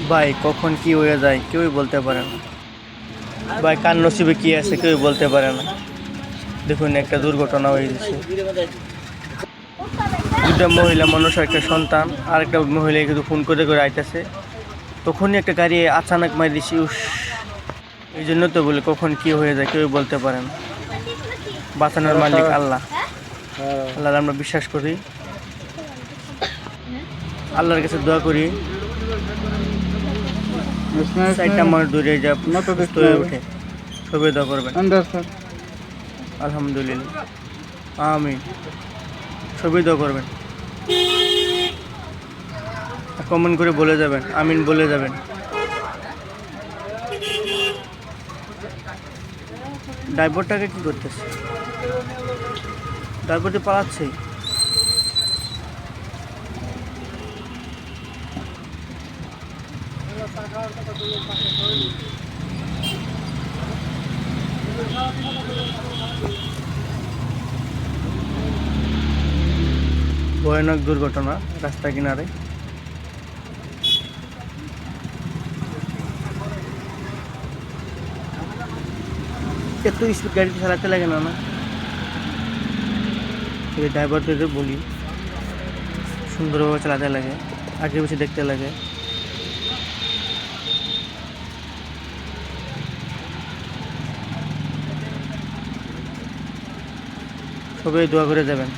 ভাই কখন কি হয়ে যায় কেউই বলতে পারে না। ভাই কার নসিবে কি আছে কেউই বলতে পারে না। দেখুন একটা দুর্ঘটনা হয়ে গেছে, দুটা মহিলা মানুষ একটা সন্তান আর একটা মহিলা কিন্তু ফোন করে করে আইতেছে, তখনই একটা গাড়ি আচানক মারি দিছি। এই জন্য তো বলি কখন কি হয়ে যায় কেউই বলতে পারে না। বাঁচানোর মালিক আল্লাহ। আল্লাহর আমরা বিশ্বাস করি, আল্লাহর কাছে দোয়া করি সাইডটা মানুষ দূরে যা সুস্থ হয়ে ওঠে। সবাই দোয়া করবেন আলহামদুলিল্লাহ, আমিন। সবাই দোয়া করবেন, কমেন্ট করে বলে যাবেন, আমিন বলে যাবেন। ড্রাইভারটাকে কি করতেছে? ড্রাইভারটি পালাচ্ছেই। ভয়ানক দুর্ঘটনা রাস্তা কিনারে। এত স্পিড গাড়ি চালাতে লাগে না না, ড্রাইভারদের বলি সুন্দরভাবে চালাতে লাগে, আগে পিছিয়ে দেখতে লাগে। সবাই দোয়া করে যাবেন।